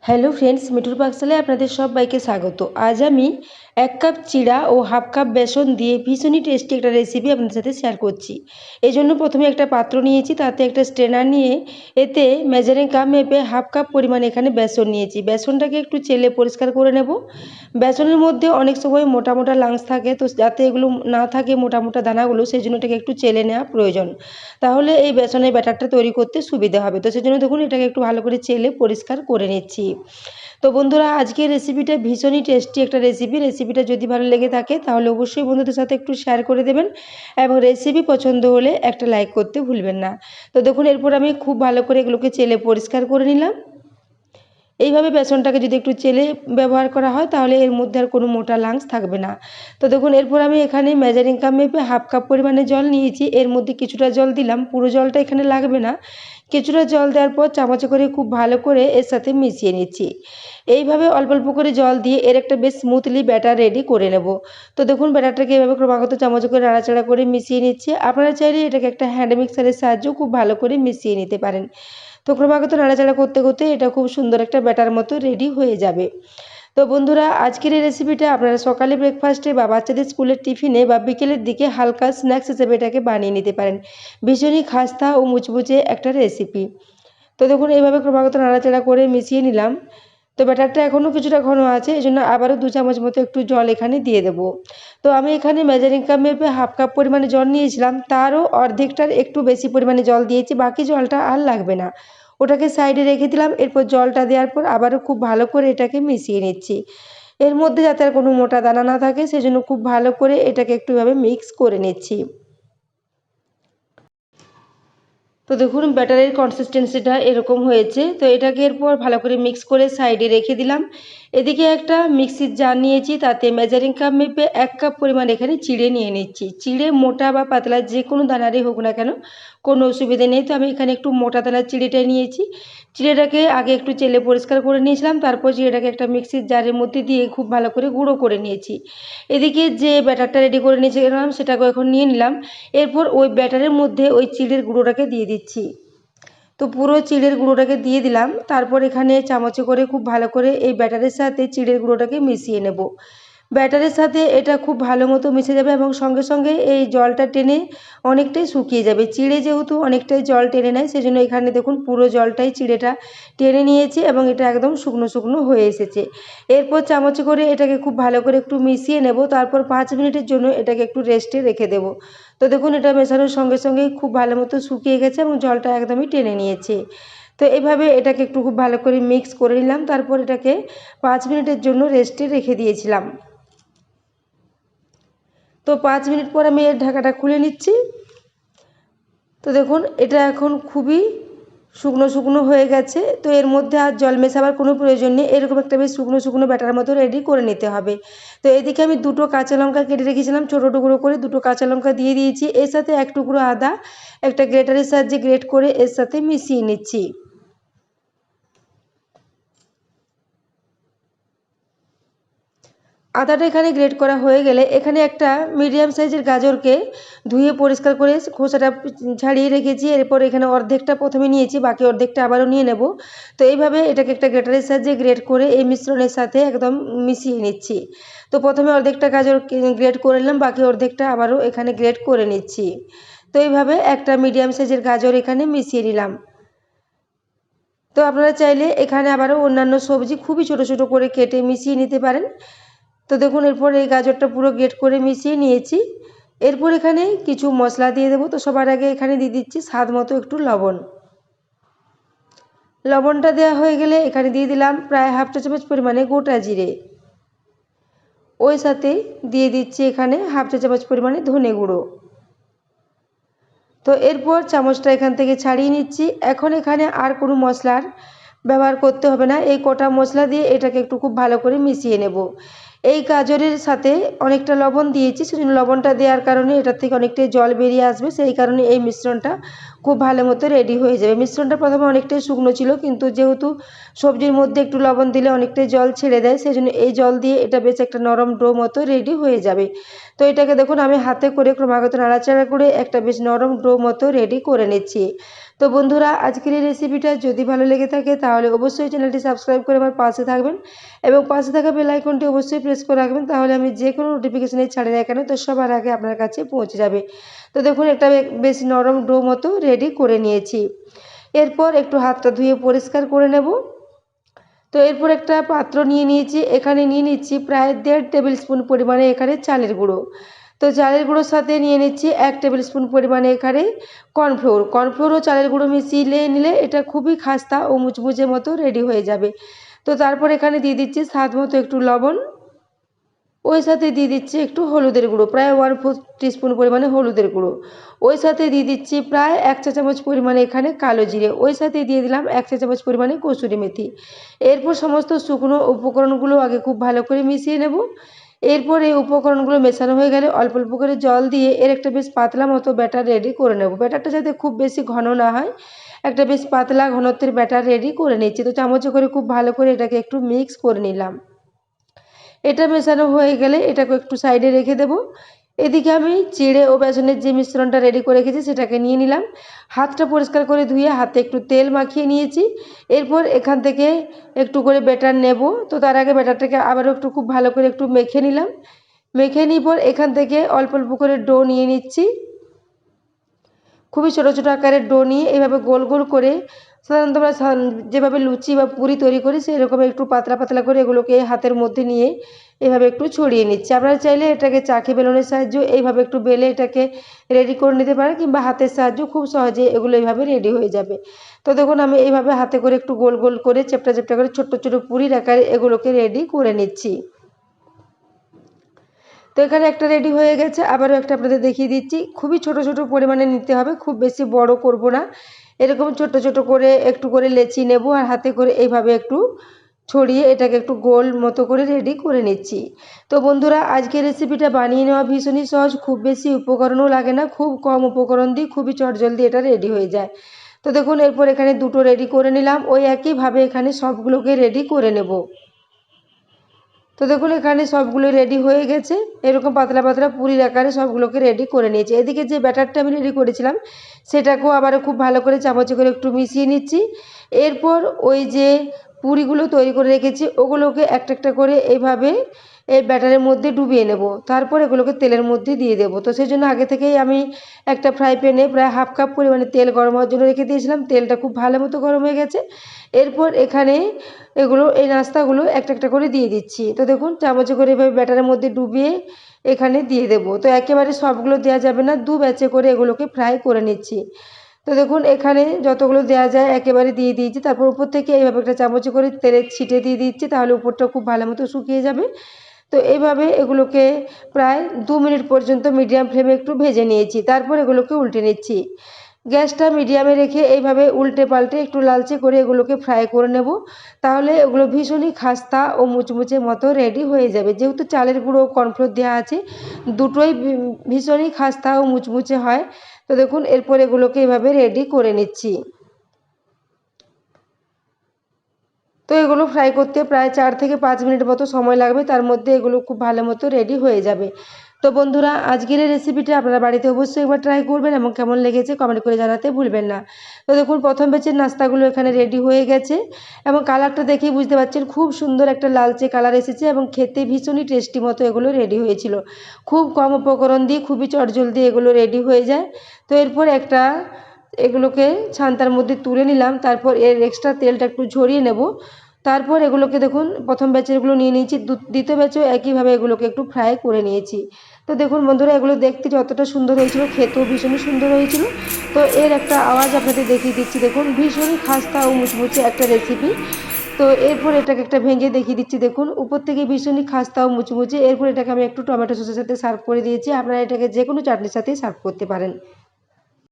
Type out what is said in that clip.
Hello friends, মিঠুর পাকশালায় আপনাদের সবাইকে স্বাগত। আজ আমি 1 কাপ চিড়া ও হাফ কাপ বেসন দিয়ে ভীষণই টেস্টি একটা রেসিপি আপনাদের সাথে শেয়ার করছি। এই জন্য প্রথমে একটা পাত্র নিয়েছি, তাতে একটা স্ট্রেনার নিয়ে এতে মেজারিং কাপ মেপে হাফ কাপ পরিমাণে এখানে বেসন নিয়েছি। বেসনটাকে একটু চেলে পরিষ্কার করে নেব। বেসনের মধ্যে অনেক সময় মোটা মোটা লাংস থাকে, তো যাতে এগুলো না থাকে মোটা মোটা দানাগুলো, সেই জন্য এটাকে একটু চেলে নেওয়া প্রয়োজন। তাহলে এই বেসনের ব্যাটারটা তৈরি করতে সুবিধা হবে। তো সেই জন্য দেখুন এটাকে একটু ভালো করে চেলে পরিষ্কার করে নিচ্ছি। তো বন্ধুরা, আজকের রেসিপিটা ভীষণই টেস্টি একটা রেসিপিটা যদি ভালো লেগে থাকে তাহলে অবশ্যই বন্ধুদের সাথে একটু শেয়ার করে দেবেন এবং রেসিপি পছন্দ হলে একটা লাইক করতে ভুলবেন না। তো দেখুন এরপর আমি খুব ভালো করে এগুলোকে চেলে পরিষ্কার করে নিলাম। এইভাবে বেসনটাকে যদি একটু চেলে ব্যবহার করা হয় তাহলে এর মধ্যে আর কোনো মোটা লাংস থাকবে না। তো দেখুন এরপর আমি এখানে মেজারিং কাপ মেপে হাফ কাপ পরিমাণে জল নিয়েছি। এর মধ্যে কিছুটা জল দিলাম, পুরো জলটা এখানে লাগবে না। কিছুটা জল দেওয়ার পর চামচে করে খুব ভালো করে এর সাথে মিশিয়ে নিচ্ছি। এইভাবে অল্প অল্প করে জল দিয়ে এর একটা বেশ স্মুথলি ব্যাটার রেডি করে নেব। তো দেখুন ব্যাটারটাকে এভাবে ক্রমাগত চামচে করে নাড়াচাড়া করে মিশিয়ে নিচ্ছি। আপনারা চাইলে এটাকে একটা হ্যান্ড মিক্সারের সাহায্যেও খুব ভালো করে মিশিয়ে নিতে পারেন। তো ক্রমাগত নাড়াচাড়া করতে করতে এটা খুব সুন্দর একটা ব্যাটার মতো রেডি হয়ে যাবে। তো বন্ধুরা, আজকের এই রেসিপিটা আপনারা সকালে ব্রেকফাস্টে বা বাচ্চাদের স্কুলের টিফিনে বা বিকেলের দিকে হালকা স্ন্যাক্স হিসেবে এটাকে বানিয়ে নিতে পারেন। ভীষণই খাস্তা ও মুচমুচে একটা রেসিপি। তো দেখুন এইভাবে ক্রমাগত নাড়াচাড়া করে মিশিয়ে নিলাম। তো ব্যাটারটা এখনও কিছুটা ঘন আছে, এই জন্য আবারও 2 চামচ মতো একটু জল এখানে দিয়ে দেবো। তো আমি এখানে মেজারিং কাপ মেপে হাফ কাপ পরিমাণে জল নিয়েছিলাম, তারও অর্ধেকটার একটু বেশি পরিমাণে জল দিয়েছি, বাকি জলটা আর লাগবে না। ওটাকে সাইডে রেখে দিলাম। এরপর জলটা দেওয়ার পর আবারও খুব ভালো করে এটাকে মিশিয়ে নিচ্ছি। এর মধ্যে যাতে আর কোনো মোটা দানা না থাকে সেজন্য খুব ভালো করে এটাকে একটু এভাবে মিক্স করে নিচ্ছি। তো দেখুন ব্যাটারের কনসিস্টেন্সিটা এরকম হয়েছে। তো এটাকে এরপর ভালো করে মিক্স করে সাইডে রেখে দিলাম। এদিকে একটা মিক্সির জার নিয়েছি, তাতে মেজারিং কাপ মেপে 1 কাপ পরিমাণ এখানে চিড়ে নিয়ে নিচ্ছি। চিড়ে মোটা বা পাতলা যে কোনো দানারই হোক না কেন, কোনো অসুবিধে নেই। তো আমি এখানে একটু মোটা দানার চিড়েটাই নিয়েছি। চিড়েটাকে আগে একটু চেলে পরিষ্কার করে নিয়েছিলাম, তারপর চিড়েটাকে একটা মিক্সির জারের মধ্যে দিয়ে খুব ভালো করে গুঁড়ো করে নিয়েছি। এদিকে যে ব্যাটারটা রেডি করে নিয়েছিলাম সেটাকেও এখন নিয়ে নিলাম। এরপর ওই ব্যাটারের মধ্যে ওই চিড়ের গুঁড়োটাকে দিয়ে দিচ্ছি। তো পুরো চিড়ের গুঁড়োটাকে দিয়ে দিলাম। তারপর এখানে চামচে করে খুব ভালো করে এই ব্যাটারের সাথে চিড়ের গুঁড়োটাকে মিশিয়ে নেব। ব্যাটারের সাথে এটা খুব ভালো মতো মিশে যাবে এবং সঙ্গে সঙ্গে এই জলটা টেনে অনেকটাই শুকিয়ে যাবে। চিড়ে যেহেতু অনেকটাই জল টেনে নেয়, সেজন্য এখানে দেখুন পুরো জলটাই চিড়েটা টেনে নিয়েছে এবং এটা একদম শুকনো শুকনো হয়ে এসেছে। এরপর চামচে করে এটাকে খুব ভালো করে একটু মিশিয়ে নেব। তারপর 5 মিনিটের জন্য এটাকে একটু রেস্টে রেখে দেব। তো দেখুন এটা মেশানোর সঙ্গে সঙ্গেই খুব ভালো মতো শুকিয়ে গেছে এবং জলটা একদমই টেনে নিয়েছে। তো এভাবে এটাকে একটু খুব ভালো করে মিক্স করে নিলাম। তারপর এটাকে 5 মিনিটের জন্য রেস্টে রেখে দিয়েছিলাম। তো 5 মিনিট পর আমি এর ঢাকাটা খুলে নিচ্ছি। তো দেখুন এটা এখন খুবই শুকনো শুকনো হয়ে গেছে। তো এর মধ্যে আর জল মেশাবার কোনো প্রয়োজন নেই। এরকম একটা বেশ শুকনো শুকনো ব্যাটার মতো রেডি করে নিতে হবে। তো এদিকে আমি 2টো কাঁচা লঙ্কা কেটে রেখেছিলাম, ছোটো টুকরো করে 2টো কাঁচা লঙ্কা দিয়ে দিয়েছি। এর সাথে 1 টুকরো আদা একটা গ্রেটারের সাহায্যে গ্রেট করে এর সাথে মিশিয়ে নিচ্ছি। আদাটা এখানে গ্রেট করা হয়ে গেলে এখানে একটা মিডিয়াম সাইজের গাজরকে ধুয়ে পরিষ্কার করে খোসাটা ছাড়িয়ে রেখেছি। এরপর এখানে অর্ধেকটা প্রথমে নিয়েছি, বাকি অর্ধেকটা আবারও নিয়ে নেব। তো এইভাবে এটাকে একটা গ্রেটারের সাহায্যে গ্রেট করে এই মিশ্রণের সাথে একদম মিশিয়ে নিচ্ছি। তো প্রথমে অর্ধেকটা গাজর গ্রেট করে নিলাম, বাকি অর্ধেকটা আবারও এখানে গ্রেট করে নিচ্ছি। তো এইভাবে একটা মিডিয়াম সাইজের গাজর এখানে মিশিয়ে নিলাম। তো আপনারা চাইলে এখানে আবারও অন্যান্য সবজি খুবই ছোটো ছোটো করে কেটে মিশিয়ে নিতে পারেন। তো দেখুন এরপর এই গাজরটা পুরো গ্রেট করে মিশিয়ে নিয়েছি। এরপর এখানে কিছু মশলা দিয়ে দেবো। তো সবার আগে এখানে দিয়ে দিচ্ছি স্বাদ মতো একটু লবণ। লবণটা দেওয়া হয়ে গেলে এখানে দিয়ে দিলাম প্রায় হাফ চা চামচ পরিমাণে গোটা জিরে। ওই সাথে দিয়ে দিচ্ছি এখানে হাফ চা চামচ পরিমাণে ধনে গুঁড়ো। তো এরপর চামচটা এখান থেকে ছাড়িয়ে নিচ্ছি। এখন এখানে আর কোনো মশলার ব্যবহার করতে হবে না। এই কটা মশলা দিয়ে এটাকে একটু খুব ভালো করে মিশিয়ে নেব। এই গাজরের সাথে অনেকটা লবণ দিয়েছি, সেজন্য লবণটা দেওয়ার কারণে এটার থেকে অনেকটাই জল বেরিয়ে আসবে, সেই কারণে এই মিশ্রণটা খুব ভালো মতো রেডি হয়ে যাবে। মিশ্রণটা প্রথমে অনেকটাই শুকনো ছিল, কিন্তু যেহেতু সবজির মধ্যে একটু লবণ দিলে অনেকটাই জল ছেড়ে দেয়, সেই জন্য এই জল দিয়ে এটা বেশ একটা নরম ডো মতো রেডি হয়ে যাবে। তো এটাকে দেখুন আমি হাতে করে ক্রমাগত নাড়াচাড়া করে একটা বেশ নরম ডো মতো রেডি করে নিচ্ছি। তো তো বন্ধুরা আজকের এই রেসিপিটা যদি ভালো লেগে থাকে তাহলে অবশ্যই চ্যানেলটি সাবস্ক্রাইব করে আমার পাশে থাকবেন এবং পাশে থাকা বেল আইকনটি অবশ্যই প্রেস করে রাখবেন, তাহলে আমি যে কোনো নোটিফিকেশানে ছাড়ি না কেন তো সবার আগে আপনার কাছে পৌঁছে যাবে। তো দেখুন একটা বেশ নরম ডো মতো রেডি করে নিয়েছি। এরপর একটু হাতটা ধুয়ে পরিষ্কার করে নেব। তো এরপর একটা পাত্র নিয়ে নিয়েছি, এখানে নিয়ে নিচ্ছি প্রায় 1.5 টেবিল স্পুন পরিমাণে এখানে চালের গুঁড়ো। তো চালের গুঁড়োর সাথে নিয়ে নিচ্ছি 1 টেবিল স্পুন পরিমাণে এখানে কর্নফ্লোর ও চালের গুঁড়ো মিশিয়ে নিলে এটা খুবই খাস্তা ও মুচমুচে মতো রেডি হয়ে যাবে। তো তারপর এখানে দিয়ে দিচ্ছি স্বাদ মতো একটু লবণ, ওই সাথে দিয়ে দিচ্ছি একটু হলুদের গুঁড়ো, প্রায় 1/4 টিস্পুন পরিমাণে হলুদের গুঁড়ো। ওই সাথে দিয়ে দিচ্ছি প্রায় 1 চা চামচ পরিমাণে এখানে কালো জিরে, ওই সাথে দিয়ে দিলাম 1 চা চামচ পরিমাণে কসুরি মেথি। এরপর সমস্ত শুকনো উপকরণগুলো আগে খুব ভালো করে মিশিয়ে নেব। এরপর এই উপকরণগুলো মেশানো হয়ে গেলে অল্প অল্প করে জল দিয়ে এর একটা বেশ পাতলা মতো ব্যাটার রেডি করে নেব। ব্যাটারটা যাতে খুব বেশি ঘন না হয়, একটা বেশ পাতলা ঘনত্বের ব্যাটার রেডি করে নিচ্ছি। তো চামচে করে খুব ভালো করে এটাকে একটু মিক্স করে নিলাম। এটা মেশানো হয়ে গেলে এটাকে একটু সাইডে রেখে দেব। এদিকে আমি চিড়ে ও বেসনের যে মিশ্রণটা রেডি করে রেখেছি সেটাকে নিয়ে নিলাম। হাতটা পরিষ্কার করে ধুয়ে হাতে একটু তেল মাখিয়ে নিয়েছি। এরপর এখান থেকে একটু করে ব্যাটার নেব। তো তার আগে ব্যাটারটাকে আবারও একটু খুব ভালো করে একটু মেখে নিলাম। মেখে নিয়ে পর এখান থেকে অল্প অল্প করে ডো নিয়ে নিচ্ছি। খুবই ছোটো ছোটো আকারের ডো নিয়ে এইভাবে গোল গোল করে, সাধারণত আমরা যেভাবে লুচি বা পুরি তৈরি করি সেই রকম একটু পাতলা পাতলা করে এগুলোকে হাতের মধ্যে নিয়ে এভাবে একটু ছড়িয়ে নিচ্ছি। আপনারা চাইলে এটাকে চাকি বেলনের সাহায্যে এইভাবে একটু বেলে এটাকে রেডি করে নিতে পারেন, কিংবা হাতের সাহায্যে খুব সহজে এগুলো এইভাবে রেডি হয়ে যাবে। তো দেখুন আমি এইভাবে হাতে করে একটু গোল গোল করে চেপটা চেপটা করে ছোট্ট ছোটো পুরির আকারে এগুলোকে রেডি করে নিচ্ছি। তো এখানে একটা রেডি হয়ে গেছে, আবারও একটা আপনাদের দেখিয়ে দিচ্ছি। খুবই ছোট ছোট পরিমাণে নিতে হবে, খুব বেশি বড় করব না। এরকম ছোট ছোট করে একটু করে লেচি নেব আর হাতে করে এইভাবে একটু ছড়িয়ে এটাকে একটু গোল মতো করে রেডি করে নিচ্ছি। তো বন্ধুরা আজকের রেসিপিটা বানিয়ে নেওয়া ভীষণই সহজ, খুব বেশি উপকরণও লাগে না, খুব কম উপকরণ দিয়ে খুবই চটজলদি এটা রেডি হয়ে যায়। তো দেখুন এরপর এখানে দুটো রেডি করে নিলাম, ওই একইভাবে এখানে সবগুলোকে রেডি করে নেব। তো দেখুন এখানে সবগুলো রেডি হয়ে গেছে, এরকম পাতলা পাতলা পুরির আকারে সবগুলোকে রেডি করে নিয়েছি। এদিকে যে ব্যাটারটা আমি রেডি করেছিলাম সেটাকেও আবারও খুব ভালো করে চামচে করে একটু মিশিয়ে নিচ্ছি। এরপর ওই যে পুরিগুলো তৈরি করে রেখেছি ওগুলোকে একটা একটা করে এইভাবে এই ব্যাটারের মধ্যে ডুবিয়ে নেব, তারপর এগুলোকে তেলের মধ্যে দিয়ে দেবো। তো সেই জন্য আগে থেকেই আমি একটা ফ্রাই প্যানে প্রায় 1/2 কাপ পরিমাণে তেল গরম হওয়ার জন্য রেখে দিয়েছিলাম। তেলটা খুব ভালো মতো গরম হয়ে গেছে। এরপর এখানে এই নাস্তাগুলো একটা একটা করে দিয়ে দিচ্ছি। তো দেখুন চামচে করে এভাবে ব্যাটারের মধ্যে ডুবিয়ে এখানে দিয়ে দেবো। তো একেবারে সবগুলো দেওয়া যাবে না, দু ব্যাচে করে এগুলোকে ফ্রাই করে নিচ্ছি। তো দেখুন এখানে যতগুলো দেওয়া যায় একেবারে দিয়ে দিয়েছি, তারপর উপর থেকে এইভাবে একটা চামচে করে তেলের ছিটে দিয়ে দিচ্ছি, তাহলে উপরটা খুব ভালো মতো শুকিয়ে যাবে। তো এইভাবে এগুলোকে প্রায় 2 মিনিট পর্যন্ত মিডিয়াম ফ্লেমে একটু ভেজে নিয়েছি, তারপর এগুলোকে উল্টে নিচ্ছি। গ্যাসটা মিডিয়ামে রেখে এইভাবে উল্টে পাল্টে একটু লালচে করে এগুলোকে ফ্রাই করে নেব, তাহলে এগুলো ভীষণই খাস্তা ও মুচমুচে মতো রেডি হয়ে যাবে। যেহেতু চালের গুঁড়ো ও কর্নফ্লোর দেওয়া আছে, দুটোই ভীষণই খাস্তা ও মুচমুচে হয়। তো দেখুন এরপর এগুলোকে এভাবে রেডি করে নিচ্ছি। তো এগুলো ফ্রাই করতে প্রায় 4 থেকে 5 মিনিট মতো সময় লাগবে, তার মধ্যে এগুলো খুব ভালো মতো রেডি হয়ে যাবে। তো বন্ধুরা আজকের এই রেসিপিটা আপনারা বাড়িতে অবশ্যই একবার ট্রাই করবেন এবং কেমন লেগেছে কমেন্ট করে জানাতে ভুলবেন না। তো দেখুন প্রথম ব্যাচের নাস্তাগুলো এখানে রেডি হয়ে গেছে এবং কালারটা দেখেই বুঝতে পারছেন খুব সুন্দর একটা লালচে কালার এসেছে এবং খেতে ভীষণই টেস্টি মতো এগুলো রেডি হয়েছিল। খুব কম উপকরণ দিয়ে খুবই চটজলদি এগুলো রেডি হয়ে যায়। তো এরপর এগুলোকে ছান্তার মধ্যে তুলে নিলাম, তারপর এর এক্সট্রা তেলটা একটু ঝরিয়ে নেব। তারপর এগুলোকে দেখুন প্রথম ব্যাচেরগুলো নিয়ে নিয়েছি, দ্বিতীয় ব্যাচেও একইভাবে এগুলোকে একটু ফ্রাই করে নিয়েছি। তো দেখুন বন্ধুরা এগুলো দেখতে যতটা সুন্দর হয়েছিল খেতেও ভীষণই সুন্দর হয়েছিল। তো এর একটা আওয়াজ আপনাদের দেখিয়ে দিচ্ছি, দেখুন ভীষণই খাস্তা ও মুচমুচে একটা রেসিপি। তো এরপর এটাকে একটা ভেঙে দেখিয়ে দিচ্ছি, দেখুন উপর থেকে ভীষণই খাস্তা ও মুচমুচে। এরপর এটাকে আমি একটু টমেটো সসের সাথে সার্ভ করে দিয়েছি, আপনারা এটাকে যে কোনো চাটনির সাথেই সার্ভ করতে পারেন।